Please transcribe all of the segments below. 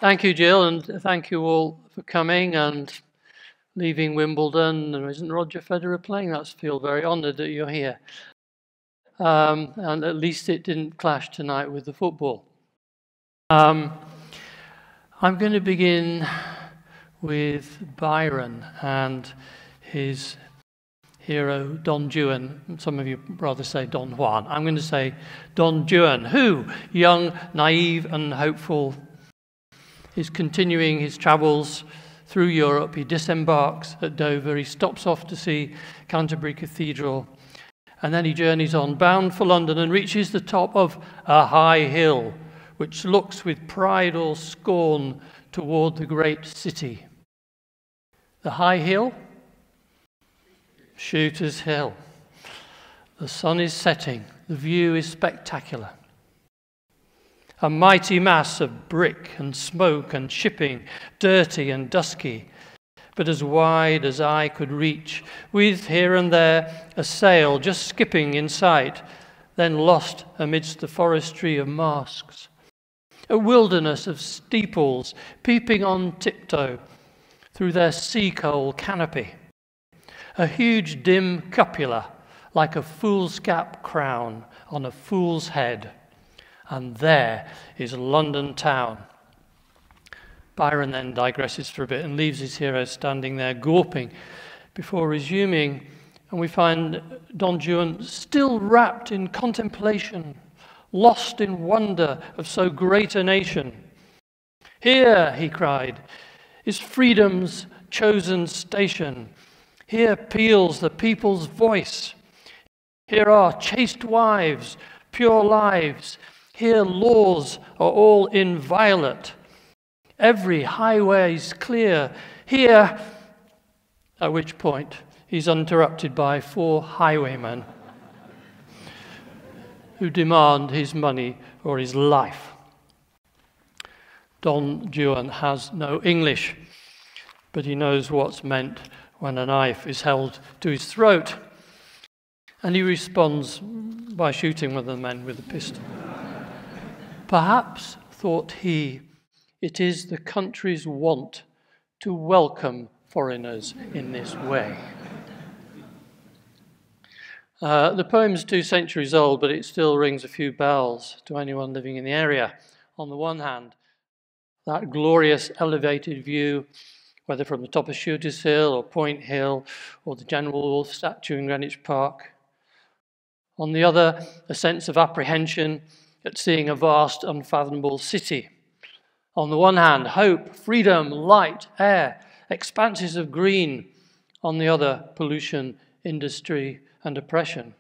Thank you, Jill, and thank you all for coming and leaving Wimbledon. And isn't Roger Federer playing? I feel very honoured that you're here. And at least it didn't clash tonight with the football. I'm going to begin with Byron and his hero, Don Juan. Some of you rather say Don Juan. I'm going to say Don Juan, who, young, naive, and hopeful, is continuing his travels through Europe. He disembarks at Dover. He stops off to see Canterbury Cathedral. And then he journeys on, bound for London, and reaches the top of a high hill, which looks with pride or scorn toward the great city. The high hill? Shooter's Hill. The sun is setting. The view is spectacular. A mighty mass of brick and smoke and shipping, dirty and dusky, but as wide as eye could reach, with here and there a sail just skipping in sight, then lost amidst the forestry of masts. A wilderness of steeples peeping on tiptoe through their sea-coal canopy. A huge dim cupola like a foolscap crown on a fool's head. And there is London town. Byron then digresses for a bit and leaves his hero standing there gawping before resuming, and we find Don Juan still wrapped in contemplation, lost in wonder of so great a nation. Here, he cried, is freedom's chosen station. Here peals the people's voice. Here are chaste wives, pure lives. Here laws are all inviolate. Every highway's clear. Here, at which point he's interrupted by 4 highwaymen who demand his money or his life. Don Juan has no English, but he knows what's meant when a knife is held to his throat, and he responds by shooting one of the men with a pistol. Perhaps, thought he, it is the country's wont to welcome foreigners in this way. The poem's 2 centuries old, but it still rings a few bells to anyone living in the area. On the one hand, that glorious elevated view, whether from the top of Shooter's Hill or Point Hill or the General Wolfe statue in Greenwich Park. On the other, a sense of apprehension at seeing a vast, unfathomable city. On the one hand, hope, freedom, light, air, expanses of green. On the other, pollution, industry, and oppression.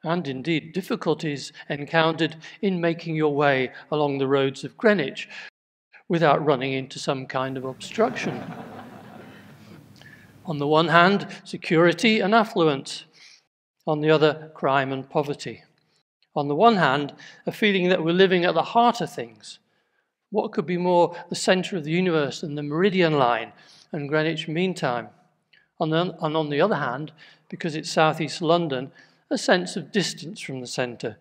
And indeed, difficulties encountered in making your way along the roads of Greenwich without running into some kind of obstruction. On the one hand, security and affluence. On the other, crime and poverty. On the one hand, a feeling that we're living at the heart of things. What could be more the centre of the universe than the meridian line and Greenwich Mean Time? And on the other hand, because it's southeast London, a sense of distance from the centre.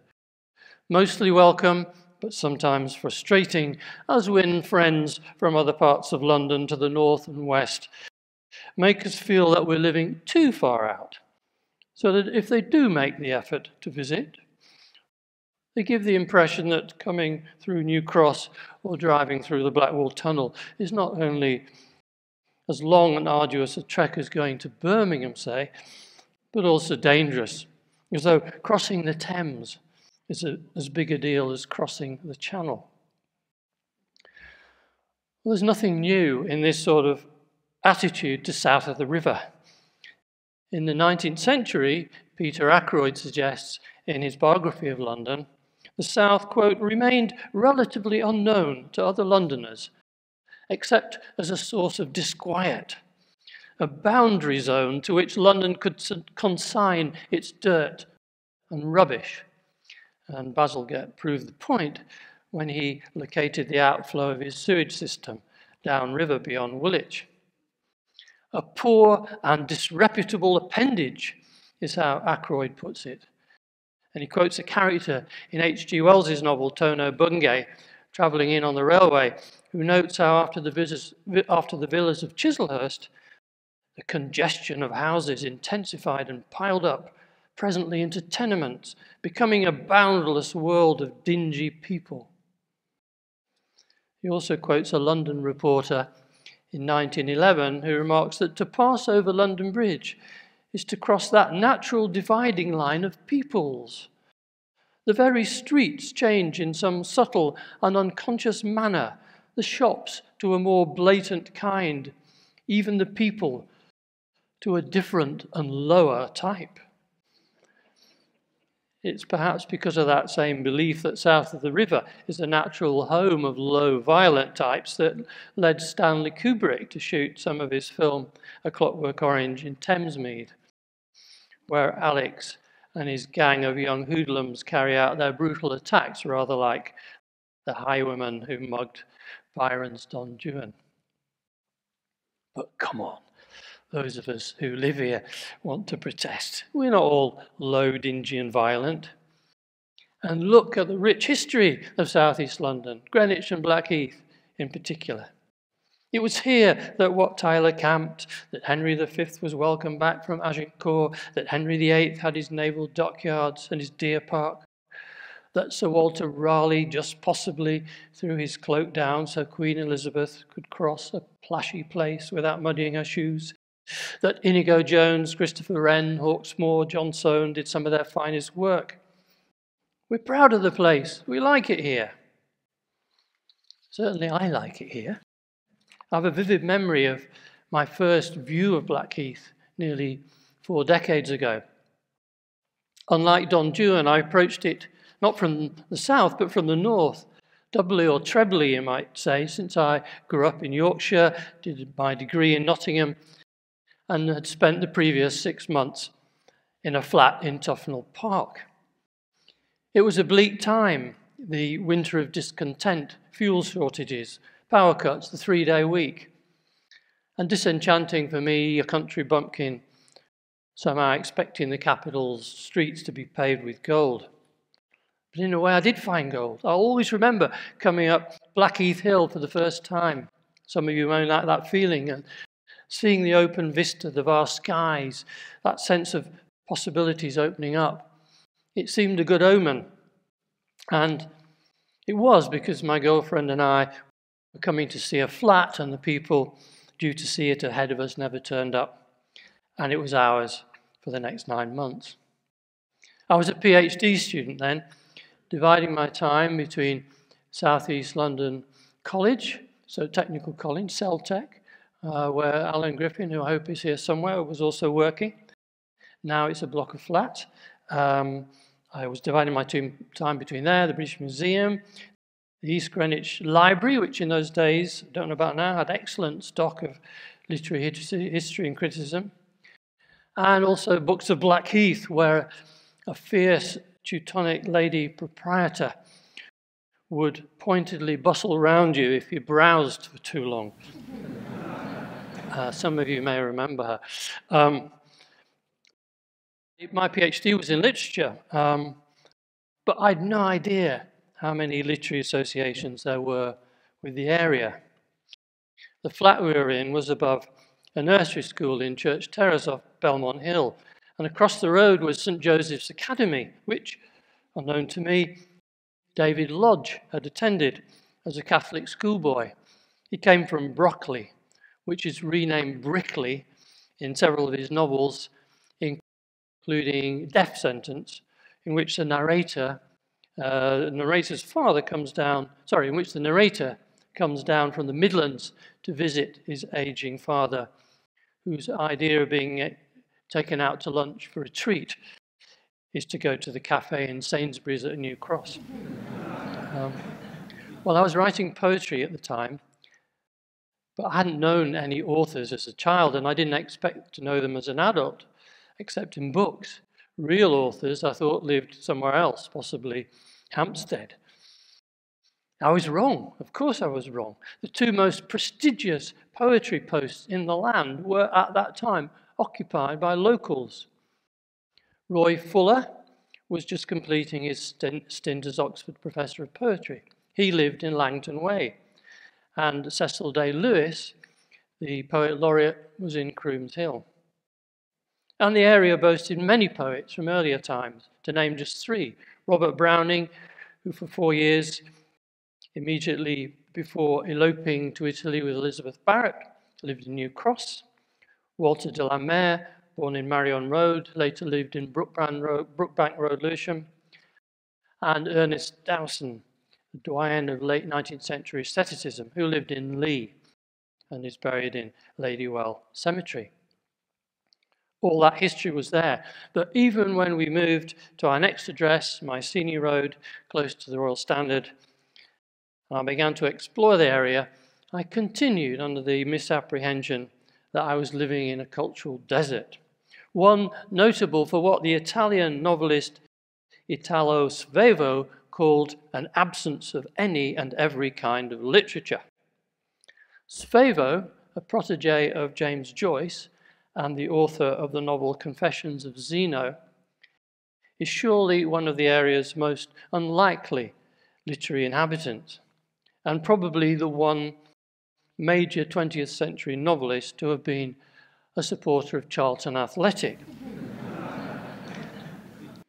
Mostly welcome, but sometimes frustrating, as when friends from other parts of London to the north and west make us feel that we're living too far out, so that if they do make the effort to visit, they give the impression that coming through New Cross or driving through the Blackwall Tunnel is not only as long and arduous a trek as going to Birmingham, say, but also dangerous, as though crossing the Thames is as big a deal as crossing the Channel. Well, there's nothing new in this sort of attitude to south of the river. In the 19th century, Peter Ackroyd suggests in his biography of London, the South, quote, remained relatively unknown to other Londoners, except as a source of disquiet, a boundary zone to which London could consign its dirt and rubbish. And Bazalgette proved the point when he located the outflow of his sewage system downriver beyond Woolwich. A poor and disreputable appendage is how Ackroyd puts it. And he quotes a character in H.G. Wells's novel Tono Bungay, travelling in on the railway, who notes how after the villas of Chislehurst, the congestion of houses intensified and piled up, presently into tenements, becoming a boundless world of dingy people. He also quotes a London reporter in 1911 who remarks that to pass over London Bridge is to cross that natural dividing line of peoples. The very streets change in some subtle and unconscious manner, the shops to a more blatant kind, even the people to a different and lower type. It's perhaps because of that same belief that south of the river is the natural home of low, violent types that led Stanley Kubrick to shoot some of his film A Clockwork Orange in Thamesmead, where Alex and his gang of young hoodlums carry out their brutal attacks, rather like the highwayman who mugged Byron's Don Juan. But come on, those of us who live here want to protest. We're not all low, dingy and violent. And look at the rich history of South East London, Greenwich and Blackheath in particular. It was here that Wat Tyler camped, that Henry V was welcomed back from Agincourt, that Henry VIII had his naval dockyards and his deer park, that Sir Walter Raleigh just possibly threw his cloak down so Queen Elizabeth could cross a plashy place without muddying her shoes, that Inigo Jones, Christopher Wren, Hawksmoor, John Soane did some of their finest work. We're proud of the place. We like it here. Certainly I like it here. I have a vivid memory of my first view of Blackheath nearly 4 decades ago. Unlike Don Juan, I approached it not from the south, but from the north, doubly or trebly, you might say, since I grew up in Yorkshire, did my degree in Nottingham, and had spent the previous 6 months in a flat in Tufnell Park. It was a bleak time, the winter of discontent, fuel shortages, power cuts, the 3-day week, and disenchanting for me, a country bumpkin, somehow expecting the capital's streets to be paved with gold. But in a way, I did find gold. I always remember coming up Blackheath Hill for the first time. Some of you may like that feeling, and seeing the open vista, the vast skies, that sense of possibilities opening up. It seemed a good omen. And it was, because my girlfriend and I were coming to see a flat, and the people due to see it ahead of us never turned up. And it was ours for the next 9 months. I was a PhD student then, dividing my time between South East London College, so Technical College, CELTEC, where Alan Griffin, who I hope is here somewhere, was also working. Now it's a block of flats. I was dividing my time between there, the British Museum, the East Greenwich Library, which in those days, I don't know about now, had excellent stock of literary history and criticism, and also books of Blackheath, where a fierce Teutonic lady proprietor would pointedly bustle around you if you browsed for too long. Some of you may remember her. My PhD was in literature, but I had no idea how many literary associations there were with the area. The flat we were in was above a nursery school in Church Terrace off Belmont Hill, and across the road was St. Joseph's Academy, which, unknown to me, David Lodge had attended as a Catholic schoolboy. He came from Brockley, which is renamed Brickley in several of his novels, including Death Sentence, in which the narrator's father comes down, in which the narrator comes down from the Midlands to visit his aging father, whose idea of being taken out to lunch for a treat is to go to the cafe in Sainsbury's at New Cross. Well, I was writing poetry at the time, but I hadn't known any authors as a child, and I didn't expect to know them as an adult, except in books. Real authors, I thought, lived somewhere else, possibly Hampstead. I was wrong. Of course I was wrong. The 2 most prestigious poetry posts in the land were, at that time, occupied by locals. Roy Fuller was just completing his stint as Oxford Professor of Poetry. He lived in Langton Way, and Cecil Day-Lewis, the poet laureate, was in Crooms Hill. And the area boasted many poets from earlier times, to name just three. Robert Browning, who for 4 years, immediately before eloping to Italy with Elizabeth Barrett, lived in New Cross. Walter de la Mare, born in Marion Road, later lived in Brookbank Road, Lewisham. And Ernest Dowson, the doyen of late 19th century aestheticism, who lived in Lee and is buried in Ladywell Cemetery. All that history was there. But even when we moved to our next address, Mycenae Road, close to the Royal Standard, and I began to explore the area, I continued under the misapprehension that I was living in a cultural desert. One notable for what the Italian novelist Italo Svevo called an absence of any and every kind of literature. Svevo, a protege of James Joyce and the author of the novel Confessions of Zeno, is surely one of the area's most unlikely literary inhabitants, and probably the one major 20th century novelist to have been a supporter of Charlton Athletic.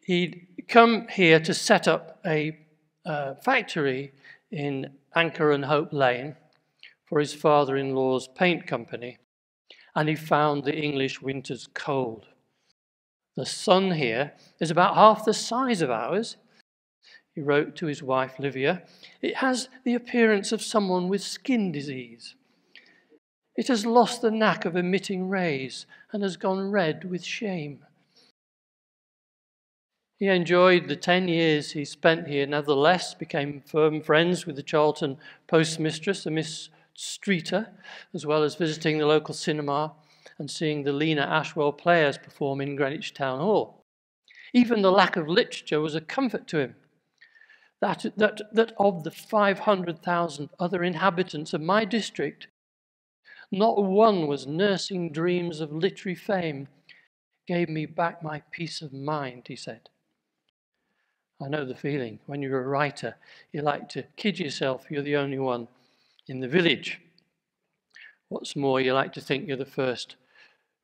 He'd come here to set up a factory in Anchor and Hope Lane for his father-in-law's paint company, and he found the English winters cold. The sun here is about half the size of ours. He wrote to his wife, Livia. It has the appearance of someone with skin disease. It has lost the knack of emitting rays and has gone red with shame. He enjoyed the 10 years he spent here, nevertheless, became firm friends with the Charlton postmistress, a Miss Streeter, as well as visiting the local cinema and seeing the Lena Ashwell players perform in Greenwich Town Hall. Even the lack of literature was a comfort to him. That of the 500,000 other inhabitants of my district, not one was nursing dreams of literary fame, gave me back my peace of mind, he said. I know the feeling. When you're a writer, you like to kid yourself you're the only one in the village. What's more, you like to think you're the first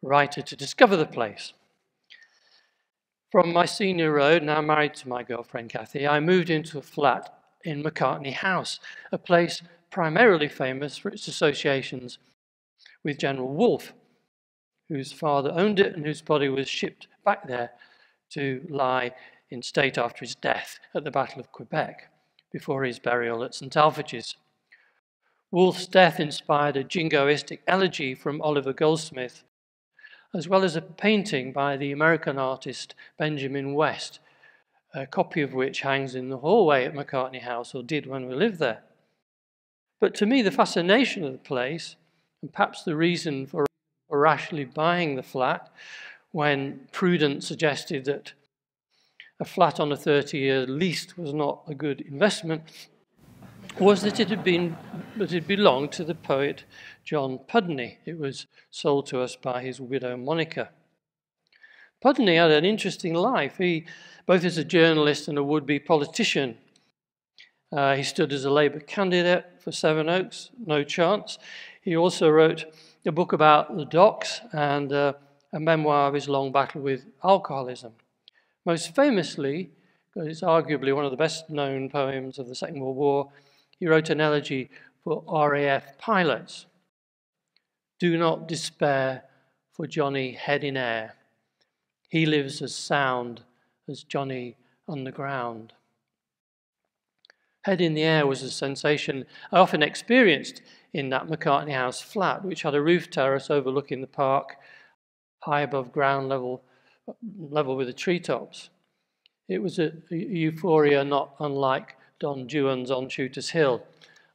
writer to discover the place. From Mycenae Road, now married to my girlfriend Kathy, I moved into a flat in Macartney House, a place primarily famous for its associations with General Wolfe, whose father owned it and whose body was shipped back there to lie in state after his death at the Battle of Quebec, before his burial at St. Alphage's. Wolfe's death inspired a jingoistic elegy from Oliver Goldsmith, as well as a painting by the American artist Benjamin West, a copy of which hangs in the hallway at Macartney House, or did when we lived there. But to me, the fascination of the place, and perhaps the reason for rashly buying the flat, when Prudence suggested that a flat on a 30-year lease was not a good investment, was that it belonged to the poet John Pudney. It was sold to us by his widow Monica. Pudney had an interesting life. He, both as a journalist and a would-be politician, he stood as a Labour candidate for Sevenoaks, no chance. He also wrote a book about the docks and a memoir of his long battle with alcoholism. Most famously, because it's arguably one of the best-known poems of the Second World War, he wrote an elegy for RAF pilots. Do not despair for Johnny head in air. He lives as sound as Johnny on the ground. Head in the air was a sensation I often experienced in that Macartney House flat, which had a roof terrace overlooking the park, high above ground level with the treetops. It was a euphoria not unlike Don Juan's on Shooter's Hill,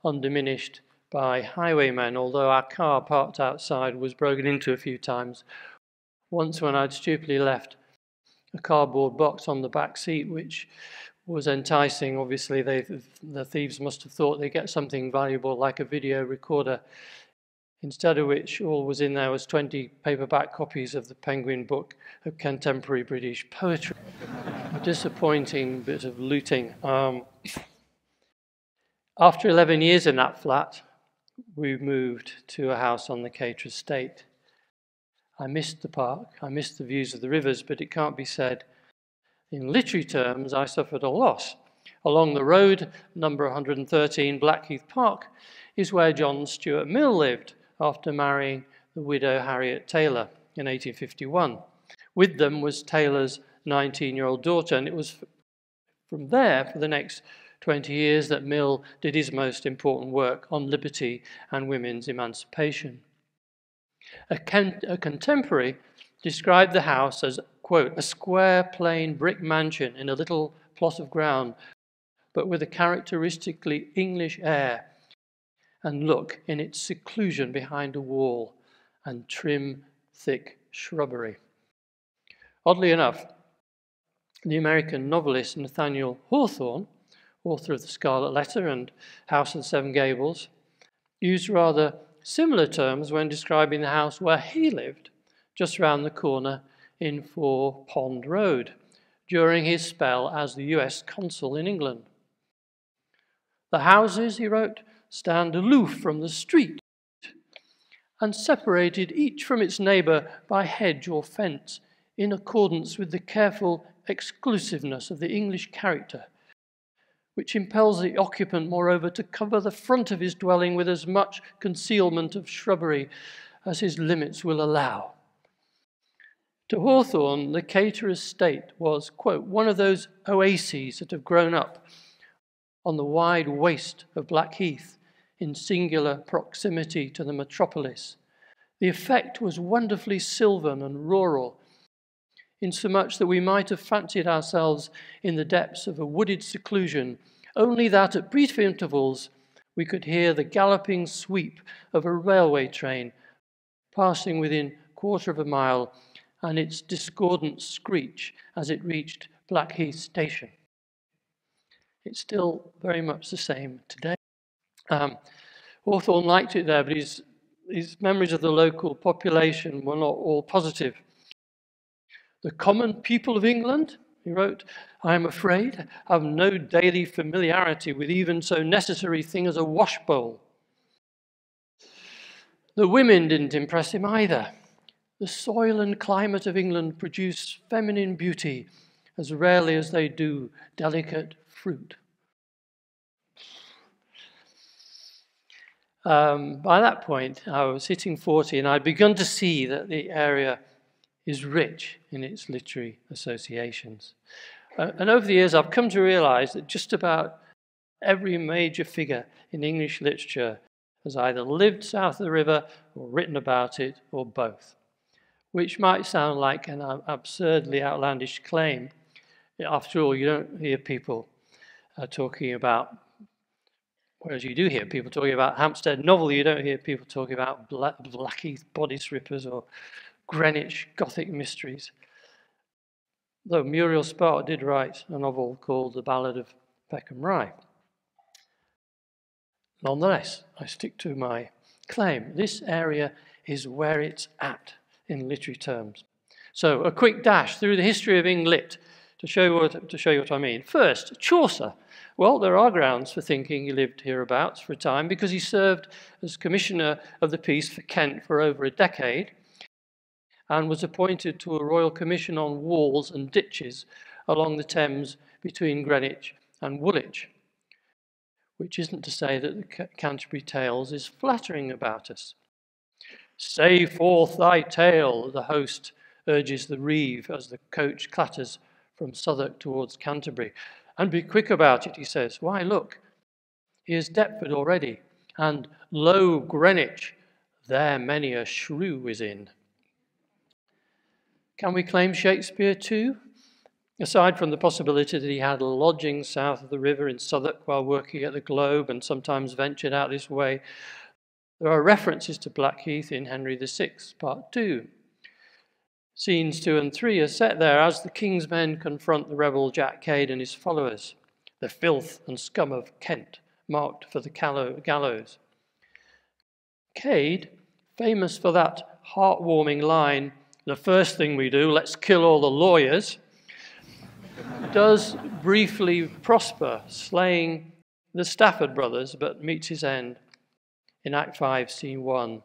undiminished by highwaymen, although our car parked outside was broken into a few times. Once when I'd stupidly left a cardboard box on the back seat, which was enticing. Obviously, the thieves must have thought they'd get something valuable like a video recorder, instead of which all was in there was 20 paperback copies of the Penguin book of contemporary British poetry. A disappointing bit of looting. After 11 years in that flat, we moved to a house on the Cater estate. I missed the park, I missed the views of the rivers, but it can't be said in literary terms I suffered a loss. Along the road, number 113, Blackheath Park, is where John Stuart Mill lived after marrying the widow Harriet Taylor in 1851. With them was Taylor's 19-year-old daughter, and it was from there for the next 20 years that Mill did his most important work on liberty and women's emancipation. A contemporary described the house as, quote, a square, plain brick mansion in a little plot of ground, but with a characteristically English air and look in its seclusion behind a wall and trim, thick shrubbery. Oddly enough, the American novelist Nathaniel Hawthorne, author of The Scarlet Letter and House of the Seven Gables, used rather similar terms when describing the house where he lived, just round the corner in 4 Pond Road, during his spell as the US consul in England. The houses, he wrote, stand aloof from the street and separated each from its neighbour by hedge or fence in accordance with the careful exclusiveness of the English character, which impels the occupant, moreover, to cover the front of his dwelling with as much concealment of shrubbery as his limits will allow. To Hawthorne, the Cater estate was, quote, one of those oases that have grown up on the wide waste of Blackheath in singular proximity to the metropolis. The effect was wonderfully sylvan and rural, insomuch that we might have fancied ourselves in the depths of a wooded seclusion, only that at brief intervals we could hear the galloping sweep of a railway train passing within 1/4 of a mile and its discordant screech as it reached Blackheath station. It's still very much the same today. Hawthorne liked it there, but his memories of the local population were not all positive. The common people of England, he wrote, I am afraid, have no daily familiarity with even so necessary a thing as a washbowl. The women didn't impress him either. The soil and climate of England produce feminine beauty as rarely as they do delicate fruit. By that point, I was hitting 40 and I'd begun to see that the area is rich in its literary associations. And over the years, I've come to realize that just about every major figure in English literature has either lived south of the river or written about it or both, which might sound like an absurdly outlandish claim. After all, you don't hear people talking about, whereas you do hear people talking about Hampstead Novel, you don't hear people talking about Blackheath bodice rippers or Greenwich Gothic mysteries. Though Muriel Spark did write a novel called The Ballad of Peckham Rye. Nonetheless, I stick to my claim. This area is where it's at in literary terms. So a quick dash through the history of Englit to show you what I mean. First, Chaucer. Well, there are grounds for thinking he lived hereabouts for a time because he served as Commissioner of the Peace for Kent for over a decade and was appointed to a royal commission on walls and ditches along the Thames between Greenwich and Woolwich, which isn't to say that the Canterbury Tales is flattering about us. Say forth thy tale, the host urges the reeve as the coach clatters from Southwark towards Canterbury. And be quick about it, he says. Why, look, here's Deptford already, and lo, Greenwich, there many a shrew is in. Can we claim Shakespeare too? Aside from the possibility that he had lodgings south of the river in Southwark while working at the Globe and sometimes ventured out this way, there are references to Blackheath in Henry VI, Part 2. Scenes 2 and 3 are set there as the king's men confront the rebel Jack Cade and his followers, the filth and scum of Kent, marked for the gallows. Cade, famous for that heartwarming line, the first thing we do, let's kill all the lawyers, does briefly prosper, slaying the Stafford brothers, but meets his end in Act 5, Scene 1.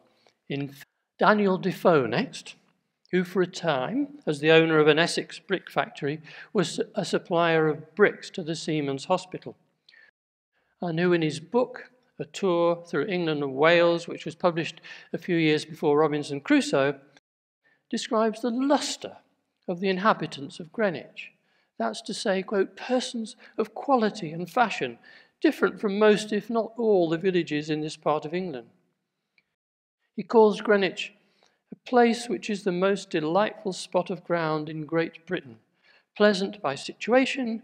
In Daniel Defoe next, who for a time, as the owner of an Essex brick factory, was a supplier of bricks to the Seamen's Hospital, and who in his book, A Tour Through England and Wales, which was published a few years before Robinson Crusoe, describes the lustre of the inhabitants of Greenwich. That's to say, quote, persons of quality and fashion, different from most, if not all, the villages in this part of England. He calls Greenwich a place which is the most delightful spot of ground in Great Britain, pleasant by situation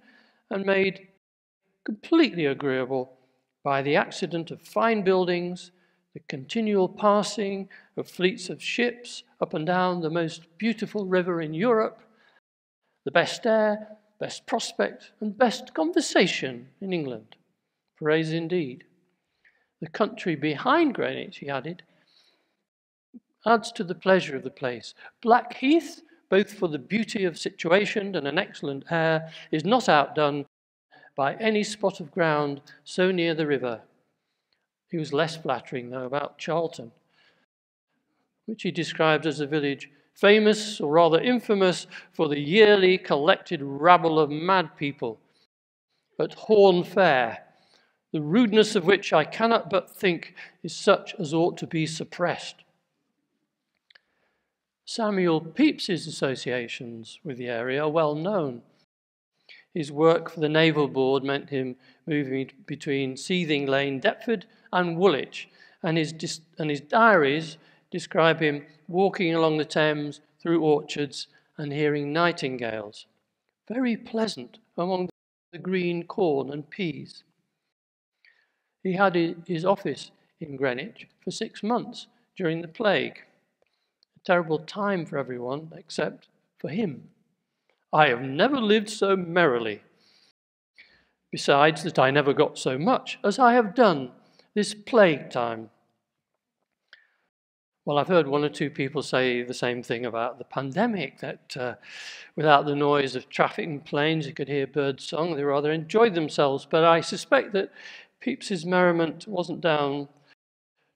and made completely agreeable by the accident of fine buildings, the continual passing of fleets of ships up and down the most beautiful river in Europe, the best air, best prospect, and best conversation in England. Praise indeed. The country behind Greenwich, he added, adds to the pleasure of the place. Blackheath, both for the beauty of situation and an excellent air, is not outdone by any spot of ground so near the river. He was less flattering, though, about Charlton, which he described as a village famous, or rather infamous, for the yearly collected rabble of mad people at Horn Fair, the rudeness of which I cannot but think is such as ought to be suppressed. Samuel Pepys's associations with the area are well known. His work for the Naval Board meant him moving between Seething Lane, Deptford, and Woolwich, and his diaries describe him walking along the Thames through orchards and hearing nightingales. Very pleasant among the green corn and peas. He had his office in Greenwich for 6 months during the plague. A terrible time for everyone except for him. I have never lived so merrily. Besides that I never got so much as I have done this plague time. Well, I've heard one or two people say the same thing about the pandemic, that without the noise of traffic and planes, you could hear birds' song. They rather enjoyed themselves. But I suspect that Pepys's merriment wasn't down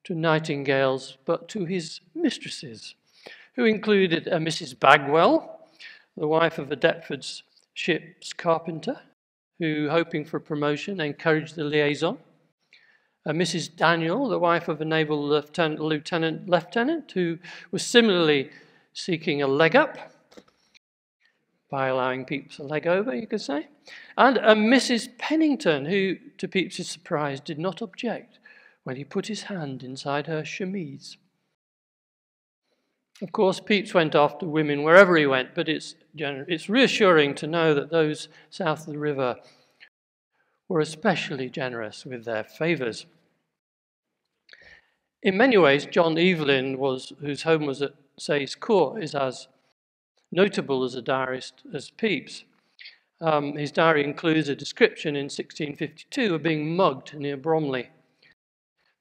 to nightingales, but to his mistresses, who included a Mrs. Bagwell, the wife of a Deptford's ship's carpenter, who, hoping for promotion, encouraged the liaison. Mrs. Daniel, the wife of a naval lieutenant, who was similarly seeking a leg up, by allowing Pepys a leg over, you could say. And a Mrs. Pennington, who, to Pepys's surprise, did not object when he put his hand inside her chemise. Of course, Pepys went after women wherever he went, but it's reassuring to know that those south of the river were especially generous with their favours. In many ways, John Evelyn, whose home was at Sayes Court, is as notable as a diarist as Pepys. His diary includes a description in 1652 of being mugged near Bromley.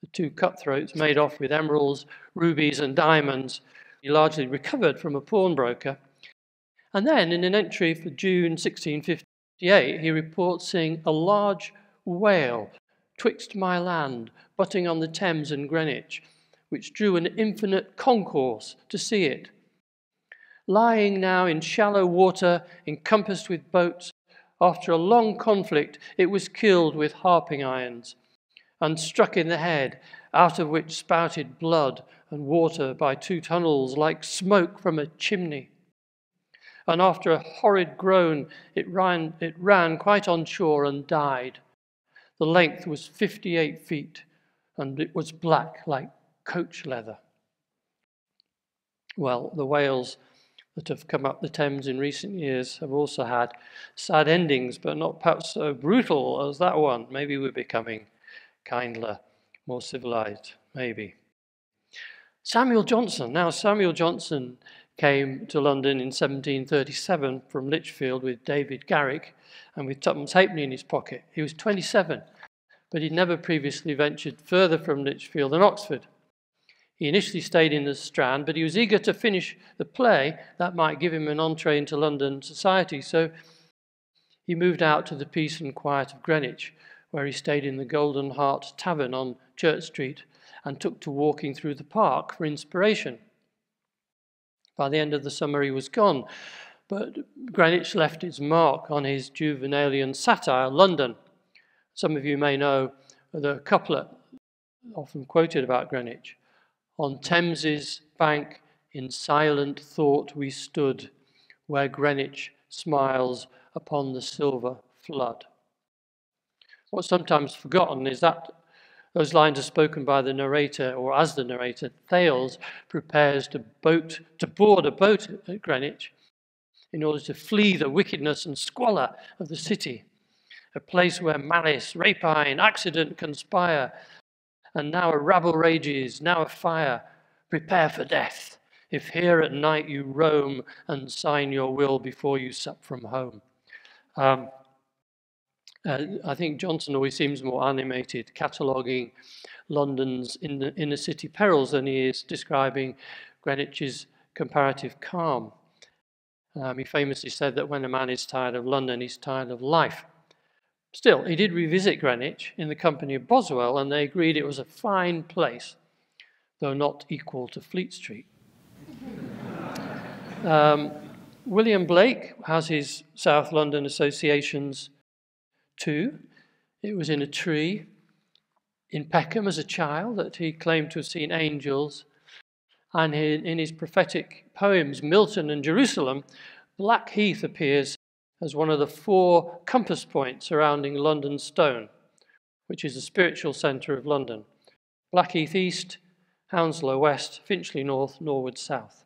The two cutthroats made off with emeralds, rubies and diamonds. He largely recovered from a pawnbroker. And then in an entry for June 1658, he reports seeing a large whale twixt my land, butting on the Thames and Greenwich, which drew an infinite concourse to see it. Lying now in shallow water, encompassed with boats, after a long conflict, it was killed with harping irons and struck in the head, out of which spouted blood and water by 2 tunnels like smoke from a chimney. And after a horrid groan, it ran quite on shore and died. The length was 58 feet, and it was black like coach leather. Well, the whales that have come up the Thames in recent years have also had sad endings, but not perhaps so brutal as that one. Maybe we're becoming kinder, more civilized, maybe. Samuel Johnson. Now, Samuel Johnson came to London in 1737 from Lichfield with David Garrick and with twopence halfpenny in his pocket. He was 27, but he'd never previously ventured further from Lichfield than Oxford. He initially stayed in the Strand, but he was eager to finish the play that might give him an entree into London society. So he moved out to the peace and quiet of Greenwich, where he stayed in the Golden Hart Tavern on Church Street and took to walking through the park for inspiration. By the end of the summer he was gone, but Greenwich left its mark on his Juvenalian satire, London. Some of you may know the couplet often quoted about Greenwich. On Thames's bank in silent thought we stood, where Greenwich smiles upon the silver flood. What's sometimes forgotten is that those lines are spoken by the narrator, or as the narrator, Thales prepares to board a boat at Greenwich in order to flee the wickedness and squalor of the city, a place where malice, rapine, accident conspire, and now a rabble rages, now a fire. Prepare for death, if here at night you roam, and sign your will before you sup from home. I think Johnson always seems more animated, cataloguing London's inner city perils than he is describing Greenwich's comparative calm. He famously said that when a man is tired of London, he's tired of life. Still, he did revisit Greenwich in the company of Boswell, and they agreed it was a fine place, though not equal to Fleet Street. William Blake has his South London associations too. It was in a tree in Peckham as a child that he claimed to have seen angels. And in his prophetic poems, Milton and Jerusalem, Blackheath appears as one of the 4 compass points surrounding London Stone, which is the spiritual centre of London. Blackheath East, Hounslow West, Finchley North, Norwood South.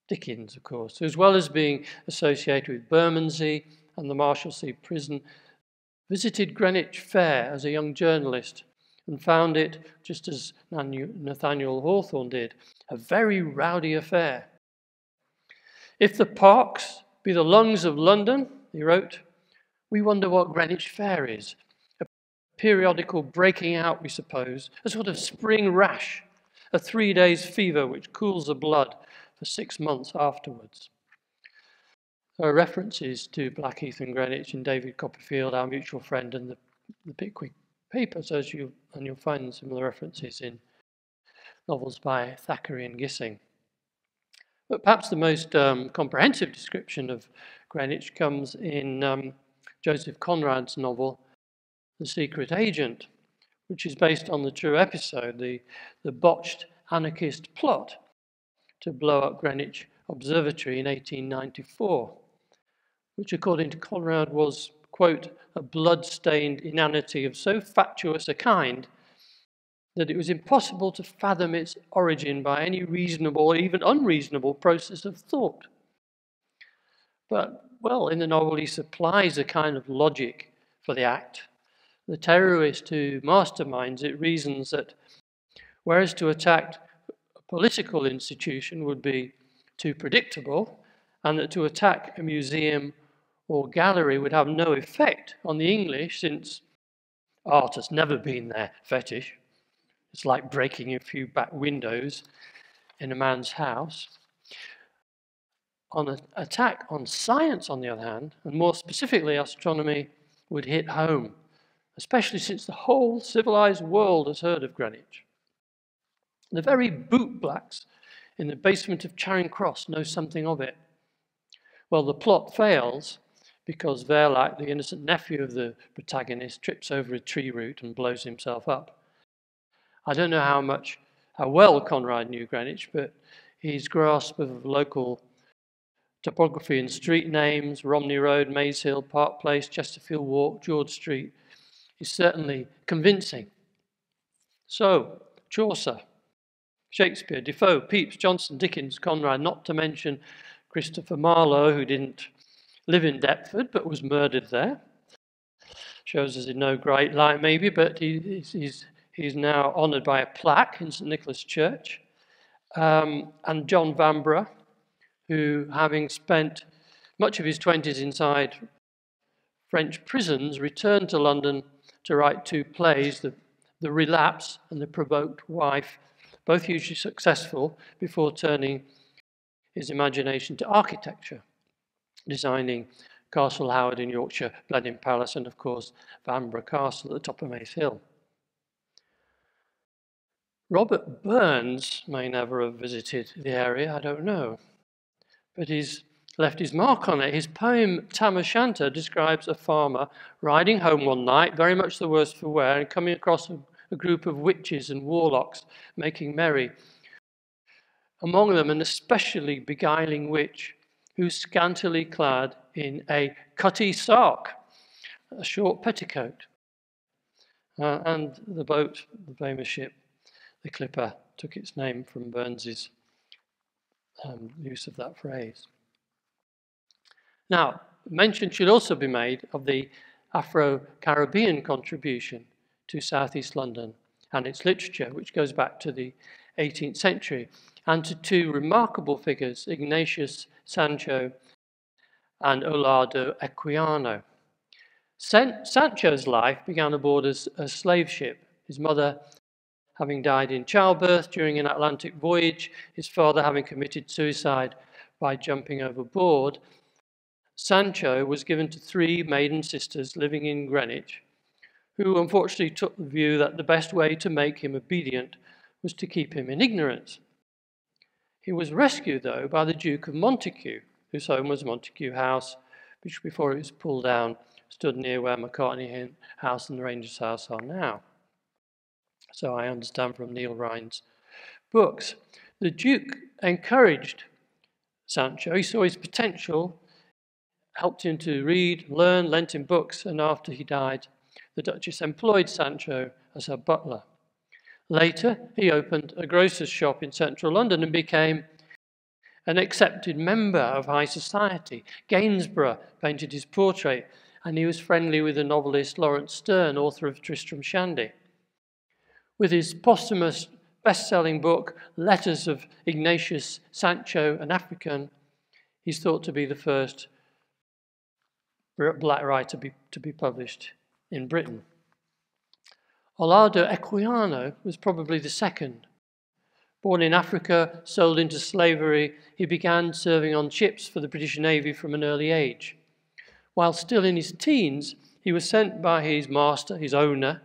Dickens, of course, as well as being associated with Bermondsey and the Marshalsea prison, visited Greenwich Fair as a young journalist and found it, just as Nathaniel Hawthorne did, a very rowdy affair. If the parks be the lungs of London, he wrote, we wonder what Greenwich Fair is. A periodical breaking out, we suppose, a sort of spring rash, a 3 days fever which cools the blood for 6 months afterwards. There are references to Blackheath and Greenwich in David Copperfield, Our Mutual Friend, and the Pickwick Papers, and you'll find similar references in novels by Thackeray and Gissing. But perhaps the most comprehensive description of Greenwich comes in Joseph Conrad's novel, The Secret Agent, which is based on the true episode, the botched anarchist plot to blow up Greenwich Observatory in 1894, which according to Conrad was, quote, a blood-stained inanity of so fatuous a kind that it was impossible to fathom its origin by any reasonable or even unreasonable process of thought. But, well, in the novel he supplies a kind of logic for the act. The terrorist who masterminds it reasons that whereas to attack a political institution would be too predictable, and that to attack a museum or gallery would have no effect on the English, since art has never been their fetish. It's like breaking a few back windows in a man's house. On an attack on science, on the other hand, and more specifically astronomy, would hit home, especially since the whole civilized world has heard of Greenwich. The very bootblacks in the basement of Charing Cross know something of it. Well, the plot fails because Verlac, the innocent nephew of the protagonist, trips over a tree root and blows himself up. I don't know how well Conrad knew Greenwich, but his grasp of local topography and street names, Romney Road, Maze Hill, Park Place, Chesterfield Walk, George Street, is certainly convincing. So, Chaucer, Shakespeare, Defoe, Pepys, Johnson, Dickens, Conrad, not to mention Christopher Marlowe, who didn't live in Deptford but was murdered there. Shows us in no great light maybe, but he's now honoured by a plaque in St Nicholas Church. And John Vanbrugh, who, having spent much of his 20s inside French prisons, returned to London to write 2 plays, The Relapse and The Provoked Wife, both hugely successful, before turning his imagination to architecture, designing Castle Howard in Yorkshire, Blenheim Palace, and of course Vanbrugh Castle at the top of Mace Hill. Robert Burns may never have visited the area, I don't know, but he's left his mark on it. His poem Tam O'Shanter describes a farmer riding home one night, very much the worse for wear, and coming across a group of witches and warlocks making merry. Among them an especially beguiling witch who's scantily clad in a cutty sark, a short petticoat. And the boat, the famous ship, the Clipper, took its name from Burns's use of that phrase. Now, mention should also be made of the Afro-Caribbean contribution to Southeast London and its literature, which goes back to the 18th century, and to two remarkable figures, Ignatius Sancho and Olaudah Equiano. Sancho's life began aboard a slave ship, his mother having died in childbirth during an Atlantic voyage, his father having committed suicide by jumping overboard. Sancho was given to three maiden sisters living in Greenwich, who unfortunately took the view that the best way to make him obedient was to keep him in ignorance. He was rescued, though, by the Duke of Montague, whose home was Montague House, which before it was pulled down stood near where Macartney House and the Rangers' House are now. So I understand from Neil Ryan's books. The Duke encouraged Sancho. He saw his potential, helped him to read, learn, lent him books, and after he died, the Duchess employed Sancho as her butler. Later, he opened a grocer's shop in central London and became an accepted member of high society. Gainsborough painted his portrait, and he was friendly with the novelist Laurence Sterne, author of Tristram Shandy. With his posthumous best-selling book, Letters of Ignatius Sancho, an African, he's thought to be the first black writer to be published in Britain. Olaudah Equiano was probably the second. Born in Africa, sold into slavery, he began serving on ships for the British Navy from an early age. While still in his teens, he was sent by his master, his owner,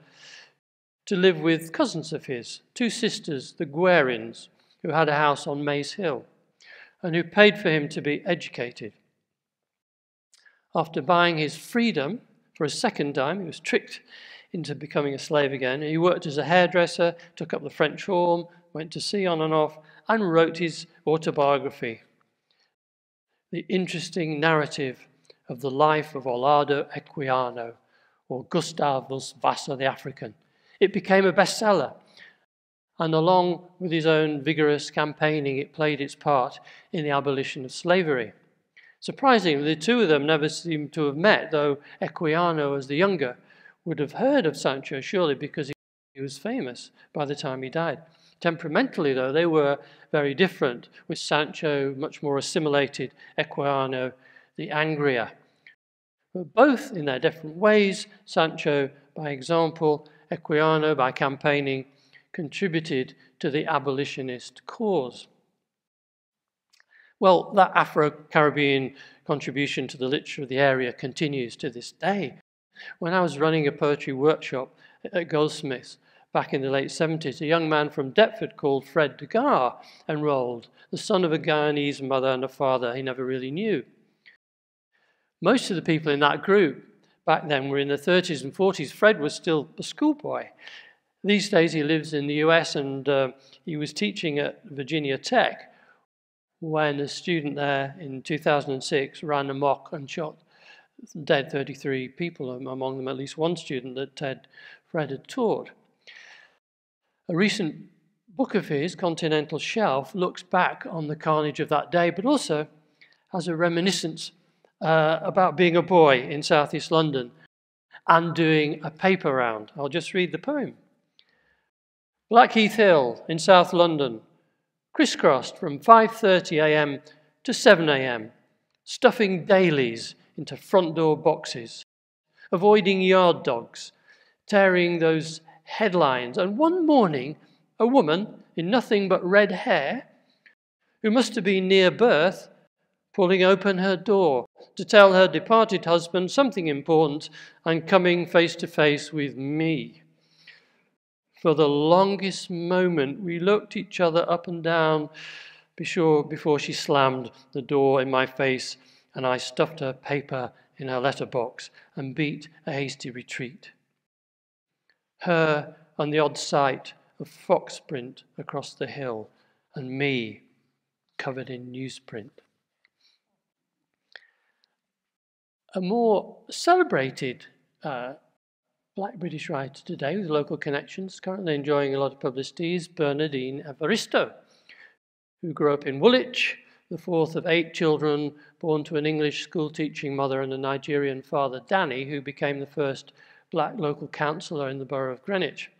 to live with cousins of his, two sisters, the Guerins, who had a house on Mace Hill, and who paid for him to be educated. After buying his freedom for a second time, he was tricked into becoming a slave again. He worked as a hairdresser, took up the French horn, went to sea on and off, and wrote his autobiography, the interesting narrative of the life of Olaudah Equiano, or Gustavus Vassa the African. It became a bestseller, and along with his own vigorous campaigning, it played its part in the abolition of slavery. Surprisingly, the two of them never seem to have met, though Equiano, as the younger, would have heard of Sancho, surely, because he was famous by the time he died. Temperamentally, though, they were very different, with Sancho much more assimilated, Equiano the angrier. But both in their different ways, Sancho by example, Equiano by campaigning, contributed to the abolitionist cause. Well, that Afro-Caribbean contribution to the literature of the area continues to this day. When I was running a poetry workshop at Goldsmiths back in the late 70s, a young man from Deptford called Fred Degar enrolled, the son of a Guyanese mother and a father he never really knew. Most of the people in that group back then were in their 30s and 40s. Fred was still a schoolboy. These days he lives in the US, and he was teaching at Virginia Tech when a student there in 2006 ran amok and shot dead 33 people, among them at least one student that Fred had taught. A recent book of his, Continental Shelf, looks back on the carnage of that day, but also has a reminiscence about being a boy in southeast London and doing a paper round. I'll just read the poem. Blackheath Hill in South London, crisscrossed from 5:30 a.m. to 7 a.m., stuffing dailies into front door boxes, avoiding yard dogs, tearing those headlines. And one morning, a woman in nothing but red hair, who must have been near birth, pulling open her door, to tell her departed husband something important and coming face to face with me. For the longest moment, we looked each other up and down before she slammed the door in my face and I stuffed her paper in her letterbox and beat a hasty retreat. Her and the odd sight of fox print across the hill and me covered in newsprint. A more celebrated Black British writer today with local connections, currently enjoying a lot of publicity, is Bernardine Evaristo, who grew up in Woolwich, the fourth of 8 children born to an English school-teaching mother and a Nigerian father, Danny, who became the first black local councillor in the borough of Greenwich.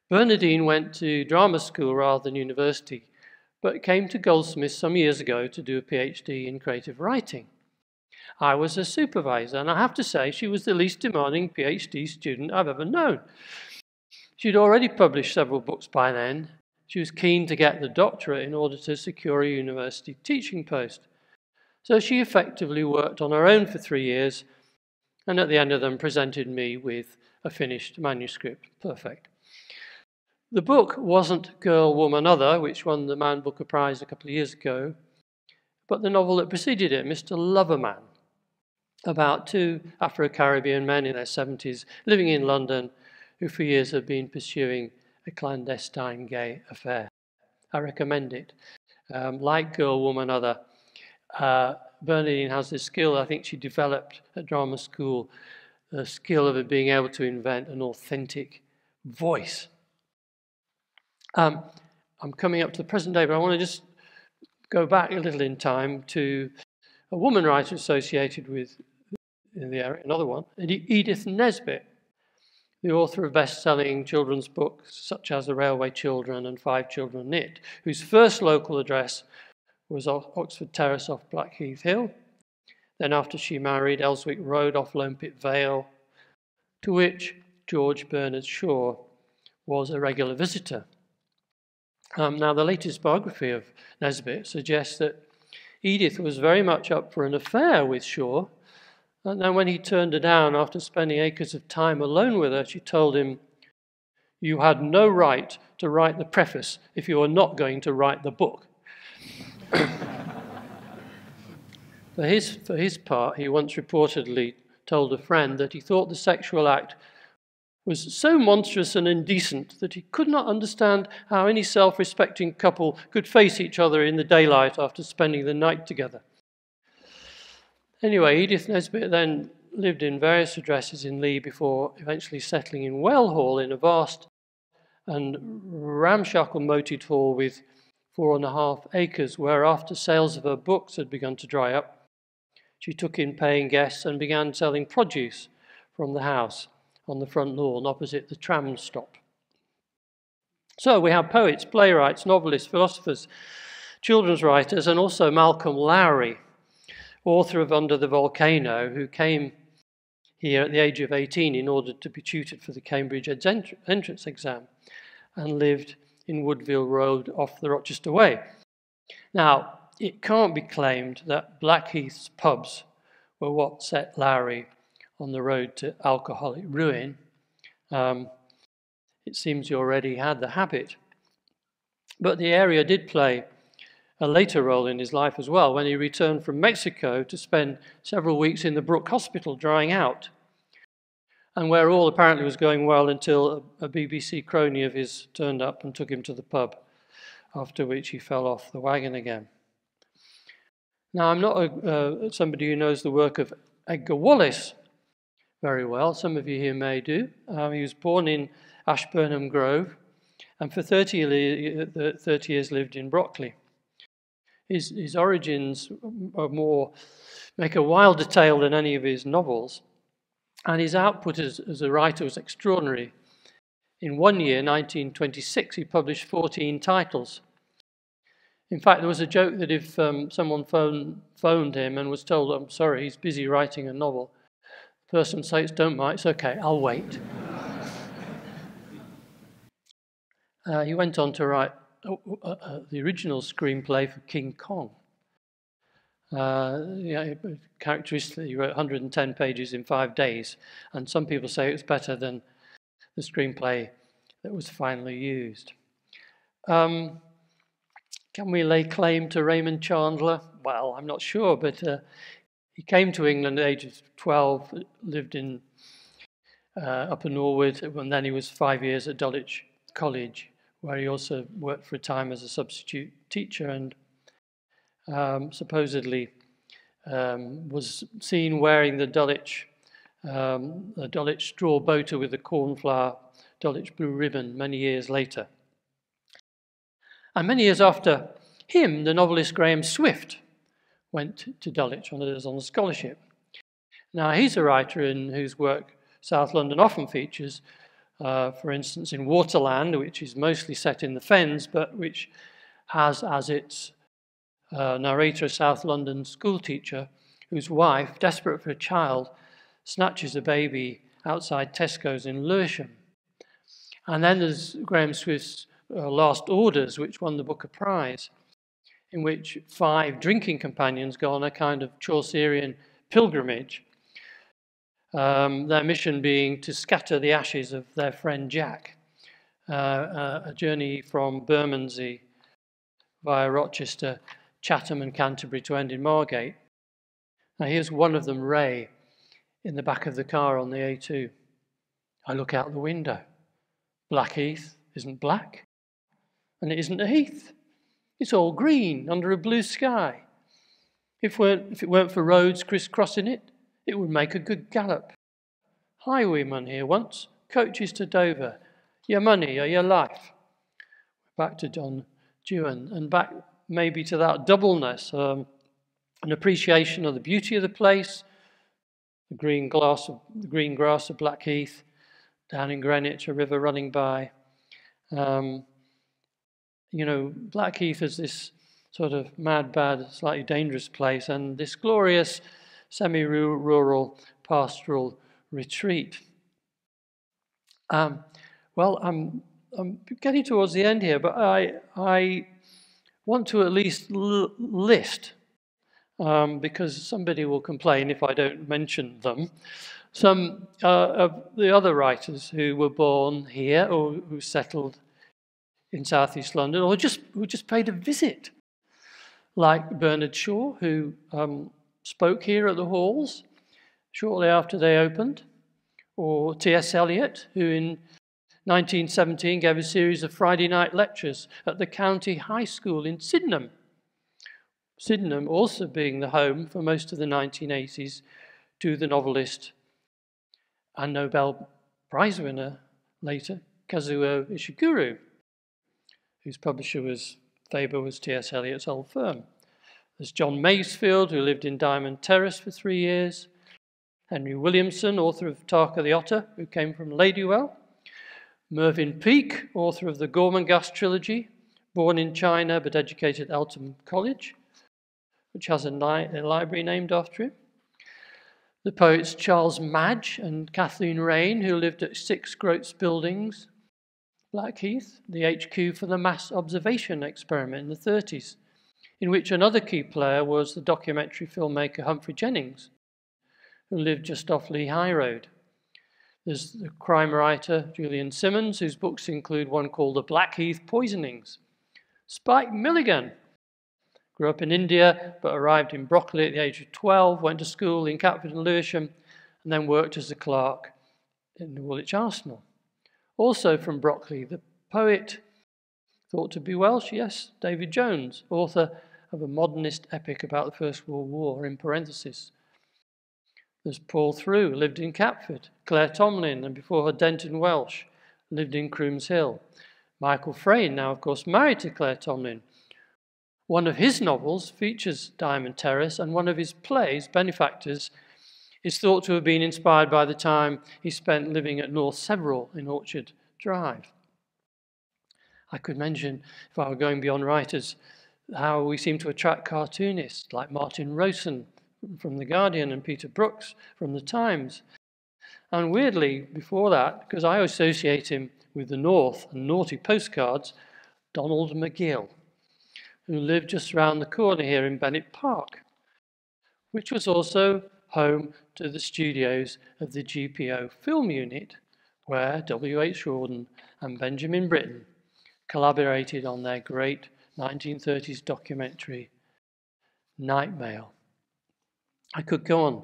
Bernardine went to drama school rather than university, but came to Goldsmiths some years ago to do a PhD in creative writing. I was her supervisor, and I have to say she was the least demanding PhD student I've ever known. She'd already published several books by then. She was keen to get the doctorate in order to secure a university teaching post. So she effectively worked on her own for 3 years, and at the end of them presented me with a finished manuscript. Perfect. The book wasn't Girl, Woman, Other, which won the Man Booker Prize a couple of years ago, but the novel that preceded it, Mr. Loverman, about 2 Afro-Caribbean men in their 70s living in London who for years have been pursuing a clandestine gay affair. I recommend it. Like Girl, Woman, Other, Bernardine has this skill I think she developed at drama school, the skill of being able to invent an authentic voice. I'm coming up to the present day, but I want to just go back a little in time to a woman writer associated with in the area, another one, Edith Nesbit, the author of best-selling children's books such as The Railway Children and 5 Children Knit, whose first local address was Oxford Terrace off Blackheath Hill. Then after she married, Elswick Road off Loampit Vale, to which George Bernard Shaw was a regular visitor. Now, the latest biography of Nesbit suggests that Edith was very much up for an affair with Shaw, and then when he turned her down after spending acres of time alone with her, she told him, "You had no right to write the preface if you were not going to write the book." For his part, he once reportedly told a friend that he thought the sexual act was so monstrous and indecent that he could not understand how any self-respecting couple could face each other in the daylight after spending the night together. Anyway, Edith Nesbit then lived in various addresses in Lee before eventually settling in Well Hall in a vast and ramshackle moated hall with 4.5 acres, where after sales of her books had begun to dry up, she took in paying guests and began selling produce from the house on the front lawn opposite the tram stop. So we have poets, playwrights, novelists, philosophers, children's writers, and also Malcolm Lowry, author of Under the Volcano, who came here at the age of 18 in order to be tutored for the Cambridge entrance exam and lived in Woodville Road off the Rochester Way. Now, it can't be claimed that Blackheath's pubs were what set Lowry on the road to alcoholic ruin. It seems he already had the habit. But the area did play a later role in his life as well, when he returned from Mexico to spend several weeks in the Brook Hospital drying out, and where all apparently was going well until a BBC crony of his turned up and took him to the pub, after which he fell off the wagon again. Now, I'm not somebody who knows the work of Edgar Wallace very well. Some of you here may do. He was born in Ashburnham Grove, and for 30 years lived in Brockley. His origins are make a wilder tale than any of his novels, and his output as a writer was extraordinary. In one year, 1926, he published 14 titles. In fact, there was a joke that if someone phoned him and was told, "I'm sorry, he's busy writing a novel," the person would say, "Don't mind, it's okay, I'll wait." He went on to write the original screenplay for King Kong. Characteristically, he wrote 110 pages in 5 days, and some people say it's better than the screenplay that was finally used. Can we lay claim to Raymond Chandler? Well, I'm not sure, but he came to England at the age of 12, lived in Upper Norwood, and then he was 5 years at Dulwich College, where he also worked for a time as a substitute teacher, and supposedly was seen wearing the Dulwich straw boater with the cornflower Dulwich blue ribbon many years later. And many years after him, the novelist Graham Swift went to Dulwich on a scholarship. Now, he's a writer in whose work South London often features, for instance, in Waterland, which is mostly set in the Fens, but which has as its narrator a South London schoolteacher whose wife, desperate for a child, snatches a baby outside Tesco's in Lewisham. And then there's Graham Swift's Last Orders, which won the Booker Prize, in which 5 drinking companions go on a kind of Chaucerian pilgrimage, their mission being to scatter the ashes of their friend Jack, a journey from Bermondsey via Rochester, Chatham and Canterbury to end in Margate. Now here's one of them, Ray, in the back of the car on the A2. I look out the window. Blackheath isn't black, and it isn't a heath. It's all green under a blue sky. If it weren't for roads crisscrossing it, it would make a good gallop. Highwayman here once, coaches to Dover, your money or your life. Back to Don Juan, and back maybe to that doubleness, an appreciation of the beauty of the place, the green grass of Blackheath, down in Greenwich, a river running by. Blackheath is this sort of mad, bad, slightly dangerous place, and this glorious semi-rural pastoral retreat. I'm getting towards the end here, but I want to at least list, because somebody will complain if I don't mention them, some of the other writers who were born here or who settled in southeast London, or who just paid a visit, like Bernard Shaw, who spoke here at the halls shortly after they opened, or T.S. Eliot, who in 1917 gave a series of Friday night lectures at the County High School in Sydenham. Sydenham also being the home for most of the 1980s to the novelist and Nobel Prize winner later, Kazuo Ishiguro, whose publisher was Faber, was T.S. Eliot's old firm. There's John Masefield, who lived in Diamond Terrace for 3 years. Henry Williamson, author of Tarka the Otter, who came from Ladywell. Mervyn Peake, author of the Gormenghast trilogy, born in China but educated at Eltham College, which has a library named after him. The poets Charles Madge and Kathleen Raine, who lived at 6 Groats Buildings, Blackheath, the HQ for the mass observation experiment in the 30s, in which another key player was the documentary filmmaker Humphrey Jennings, who lived just off Lee High Road. There's the crime writer Julian Simmons, whose books include one called The Blackheath Poisonings. Spike Milligan grew up in India, but arrived in Brockley at the age of 12, went to school in Catford and Lewisham, and then worked as a clerk in the Woolwich Arsenal. Also from Brockley, the poet, thought to be Welsh, yes, David Jones, author of a modernist epic about the First World War, in parentheses. There's Paul Threw, lived in Catford. Claire Tomlin, and before her Denton Welsh, lived in Crooms Hill. Michael Frayn, now of course married to Claire Tomlin. One of his novels features Diamond Terrace, and one of his plays, Benefactors, is thought to have been inspired by the time he spent living at North Severall in Orchard Drive. I could mention, if I were going beyond writers, how we seem to attract cartoonists like Martin Rowson from The Guardian and Peter Brooks from The Times. And weirdly, before that, because I associate him with the North and naughty postcards, Donald McGill, who lived just around the corner here in Bennett Park, which was also home to the studios of the GPO film unit, where W.H. Rawdon and Benjamin Britten collaborated on their great 1930s documentary, Night Mail. I could go on.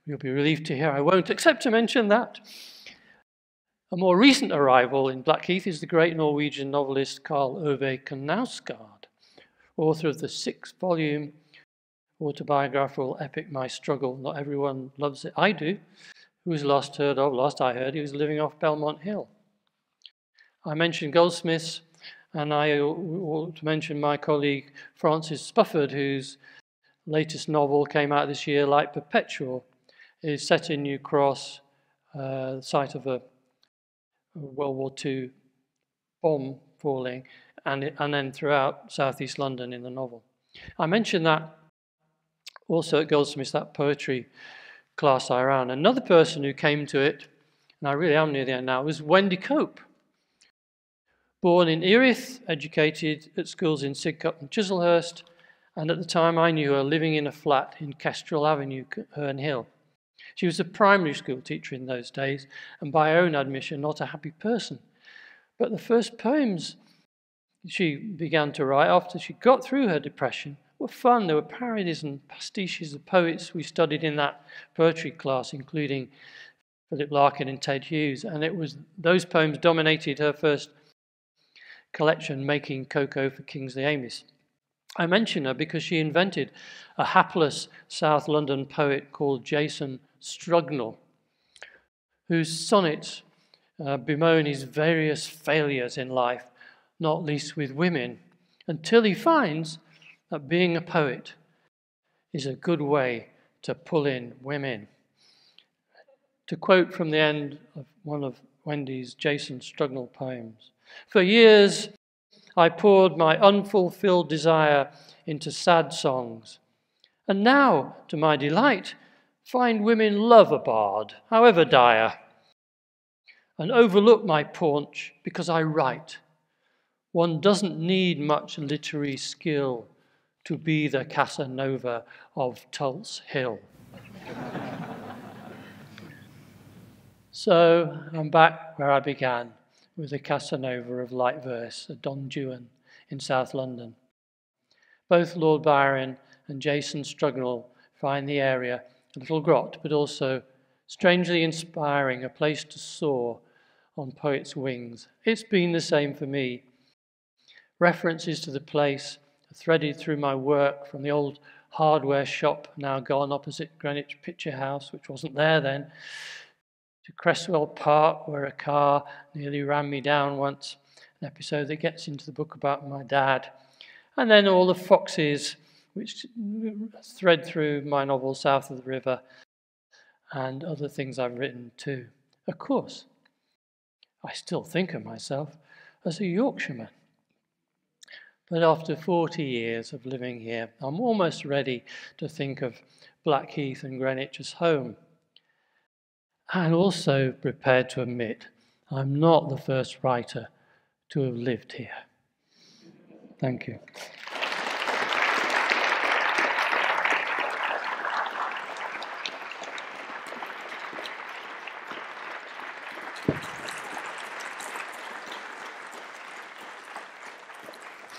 You'll be relieved to hear I won't, except to mention that a more recent arrival in Blackheath is the great Norwegian novelist Karl Ove Knausgaard, author of the 6-volume autobiographical epic My Struggle. Not everyone loves it. I do. Who was last I heard, he was living off Belmont Hill. I mentioned Goldsmiths, and I ought to mention my colleague Frances Spufford, whose latest novel came out this year, Light Perpetual, is set in New Cross, the site of a World War II bomb falling, and then throughout southeast London in the novel. I mentioned that also at Goldsmiths, that poetry class I ran. Another person who came to it, and I really am near the end now, was Wendy Cope. Born in Erith, educated at schools in Sidcup and Chislehurst, and at the time I knew her living in a flat in Kestrel Avenue, Herne Hill. She was a primary school teacher in those days, and by her own admission, not a happy person. But the first poems she began to write after she got through her depression were fun. There were parodies and pastiches of poets we studied in that poetry class, including Philip Larkin and Ted Hughes, and it was those poems dominated her first collection, Making Cocoa for Kingsley Amis. I mention her because she invented a hapless South London poet called Jason Strugnell, whose sonnets bemoan his various failures in life, not least with women, until he finds that being a poet is a good way to pull in women. To quote from the end of one of Wendy's Jason Strugnell poems, "For years I poured my unfulfilled desire into sad songs, and now, to my delight, find women love a bard, however dire, and overlook my paunch because I write. One doesn't need much literary skill to be the Casanova of Tulse Hill." So I'm back where I began, with the Casanova of light verse, a Don Juan in South London. Both Lord Byron and Jason Strugnell find the area a little grot, but also strangely inspiring, a place to soar on poets' wings. It's been the same for me. References to the place are threaded through my work, from the old hardware shop, now gone, opposite Greenwich Picture House, which wasn't there then, to Cresswell Park, where a car nearly ran me down once, an episode that gets into the book about my dad, and then all the foxes which thread through my novel South of the River, and other things I've written too. Of course, I still think of myself as a Yorkshireman. But after 40 years of living here, I'm almost ready to think of Blackheath and Greenwich as home. And also prepared to admit I'm not the first writer to have lived here. Thank you.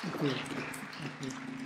Thank you.